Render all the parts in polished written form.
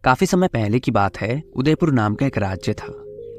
काफी समय पहले की बात है। उदयपुर नाम का एक राज्य था।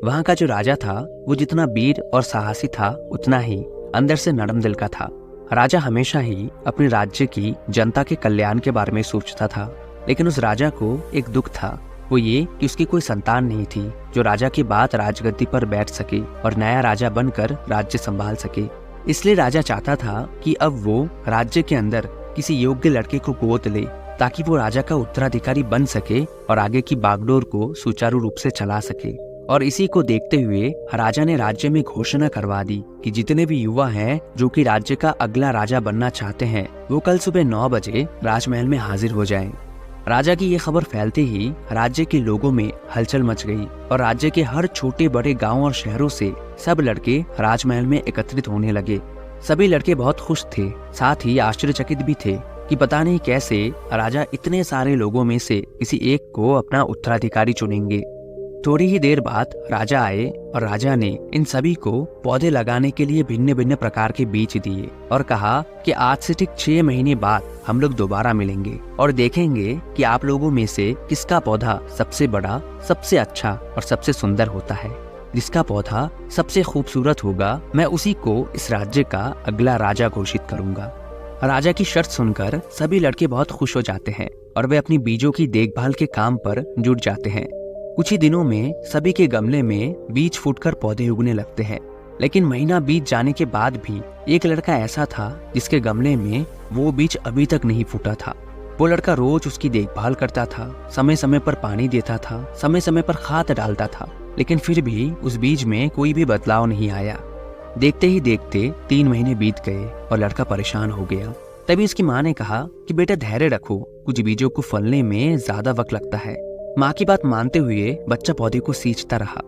वहाँ का जो राजा था वो जितना वीर और साहसी था उतना ही अंदर से नरम दिल का था। राजा हमेशा ही अपने राज्य की जनता के कल्याण के बारे में सोचता था, लेकिन उस राजा को एक दुख था, वो ये कि उसकी कोई संतान नहीं थी जो राजा के बाद राजगद्दी पर बैठ सके और नया राजा बनकर राज्य संभाल सके। इसलिए राजा चाहता था कि अब वो राज्य के अंदर किसी योग्य लड़के को गोद ले ताकि वो राजा का उत्तराधिकारी बन सके और आगे की बागडोर को सुचारू रूप से चला सके। और इसी को देखते हुए राजा ने राज्य में घोषणा करवा दी कि जितने भी युवा हैं जो कि राज्य का अगला राजा बनना चाहते हैं वो कल सुबह 9 बजे राजमहल में हाजिर हो जाएं। राजा की ये खबर फैलते ही राज्य के लोगों में हलचल मच गई और राज्य के हर छोटे बड़े गांव और शहरों से सब लड़के राजमहल में एकत्रित होने लगे। सभी लड़के बहुत खुश थे, साथ ही आश्चर्यचकित भी थे कि पता नहीं कैसे राजा इतने सारे लोगों में से किसी एक को अपना उत्तराधिकारी चुनेंगे। थोड़ी ही देर बाद राजा आए और राजा ने इन सभी को पौधे लगाने के लिए भिन्न भिन्न प्रकार के बीज दिए और कहा कि आज से ठीक 6 महीने बाद हम लोग दोबारा मिलेंगे और देखेंगे कि आप लोगों में से किसका पौधा सबसे बड़ा, सबसे अच्छा और सबसे सुंदर होता है। जिसका पौधा सबसे खूबसूरत होगा मैं उसी को इस राज्य का अगला राजा घोषित करूंगा। राजा की शर्त सुनकर सभी लड़के बहुत खुश हो जाते हैं और वे अपनी बीजों की देखभाल के काम पर जुट जाते हैं। कुछ ही दिनों में सभी के गमले में बीज फूटकर पौधे उगने लगते हैं। लेकिन महीना बीत जाने के बाद भी एक लड़का ऐसा था जिसके गमले में वो बीज अभी तक नहीं फूटा था। वो लड़का रोज उसकी देखभाल करता था, समय समय पर पानी देता था, समय समय पर खाद डालता था, लेकिन फिर भी उस बीज में कोई भी बदलाव नहीं आया। देखते ही देखते 3 महीने बीत गए और लड़का परेशान हो गया। तभी उसकी माँ ने कहा कि बेटा धैर्य रखो, कुछ बीजों को फलने में ज्यादा वक्त लगता है। माँ की बात मानते हुए बच्चा पौधे को सींचता रहा।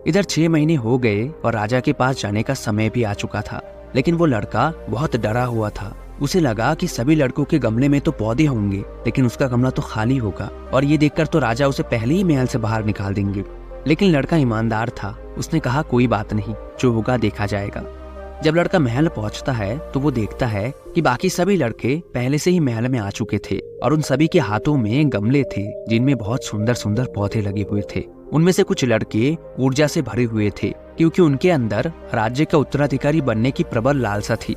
इधर 6 महीने हो गए और राजा के पास जाने का समय भी आ चुका था, लेकिन वो लड़का बहुत डरा हुआ था। उसे लगा कि सभी लड़कों के गमले में तो पौधे होंगे लेकिन उसका गमला तो खाली होगा और ये देखकर तो राजा उसे पहले ही महल से बाहर निकाल देंगे। लेकिन लड़का ईमानदार था, उसने कहा कोई बात नहीं, जो होगा देखा जाएगा। जब लड़का महल पहुंचता है तो वो देखता है कि बाकी सभी लड़के पहले से ही महल में आ चुके थे और उन सभी के हाथों में गमले थे जिनमें बहुत सुंदर सुंदर पौधे लगे हुए थे। उनमें से कुछ लड़के ऊर्जा से भरे हुए थे क्योंकि उनके अंदर राज्य का उत्तराधिकारी बनने की प्रबल लालसा थी।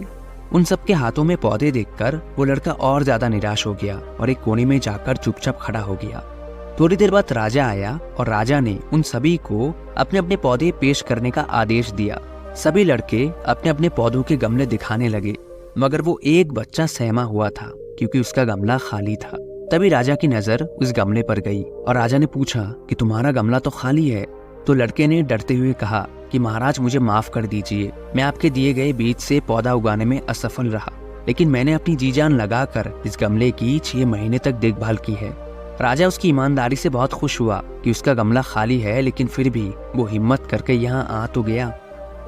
उन सबके हाथों में पौधे देखकर वो लड़का और ज्यादा निराश हो गया और एक कोने में जाकर चुपचाप खड़ा हो गया। थोड़ी देर बाद राजा आया और राजा ने उन सभी को अपने अपने पौधे पेश करने का आदेश दिया। सभी लड़के अपने अपने पौधों के गमले दिखाने लगे, मगर वो एक बच्चा सहमा हुआ था क्योंकि उसका गमला खाली था। तभी राजा की नजर उस गमले पर गई और राजा ने पूछा कि तुम्हारा गमला तो खाली है। तो लड़के ने डरते हुए कहा कि महाराज मुझे माफ कर दीजिए, मैं आपके दिए गए बीज से पौधा उगाने में असफल रहा, लेकिन मैंने अपनी जी जान लगाकर इस गमले की 6 महीने तक देखभाल की है। राजा उसकी ईमानदारी से बहुत खुश हुआ कि उसका गमला खाली है, लेकिन फिर भी वो हिम्मत करके यहाँ आ तो गया।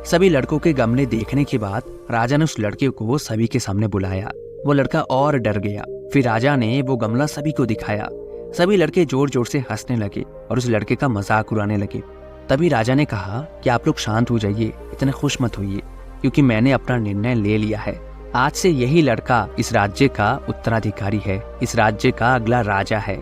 सभी लड़कों के गमले देखने के बाद राजा ने उस लड़के को सभी के सामने बुलाया। वो लड़का और डर गया। फिर राजा ने वो गमला सभी को दिखाया। सभी लड़के जोर जोर से हंसने लगे और उस लड़के का मजाक उड़ाने लगे। तभी राजा ने कहा कि आप लोग शांत हो जाइए, इतने खुश मत होइए, क्योंकि मैंने अपना निर्णय ले लिया है। आज से यही लड़का इस राज्य का उत्तराधिकारी है, इस राज्य का अगला राजा है।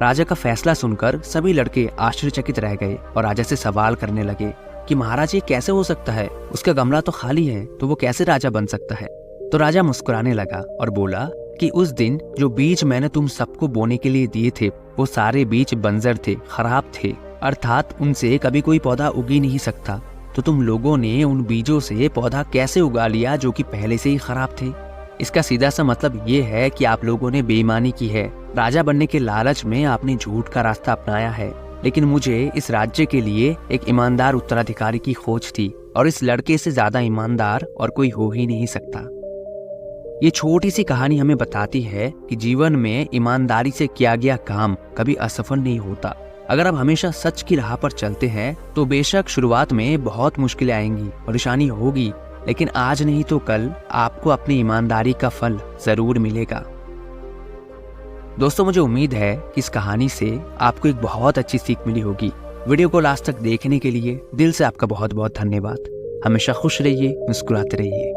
राजा का फैसला सुनकर सभी लड़के आश्चर्यचकित रह गए और राजा से सवाल करने लगे कि महाराज ये कैसे हो सकता है, उसका गमला तो खाली है, तो वो कैसे राजा बन सकता है। तो राजा मुस्कुराने लगा और बोला कि उस दिन जो बीज मैंने तुम सबको बोने के लिए दिए थे वो सारे बीज बंजर थे, खराब थे, अर्थात उनसे कभी कोई पौधा उग ही नहीं सकता। तो तुम लोगों ने उन बीजों से पौधा कैसे उगा लिया जो कि पहले से ही खराब थे। इसका सीधा सा मतलब ये है कि आप लोगों ने बेईमानी की है। राजा बनने के लालच में आपने झूठ का रास्ता अपनाया है, लेकिन मुझे इस राज्य के लिए एक ईमानदार उत्तराधिकारी की खोज थी और इस लड़के से ज्यादा ईमानदार और कोई हो ही नहीं सकता। ये छोटी सी कहानी हमें बताती है कि जीवन में ईमानदारी से किया गया काम कभी असफल नहीं होता। अगर आप हमेशा सच की राह पर चलते हैं तो बेशक शुरुआत में बहुत मुश्किलें आएंगी, परेशानी होगी, लेकिन आज नहीं तो कल आपको अपनी ईमानदारी का फल जरूर मिलेगा। दोस्तों, मुझे उम्मीद है कि इस कहानी से आपको एक बहुत अच्छी सीख मिली होगी। वीडियो को लास्ट तक देखने के लिए दिल से आपका बहुत बहुत धन्यवाद। हमेशा खुश रहिए, मुस्कुराते रहिए।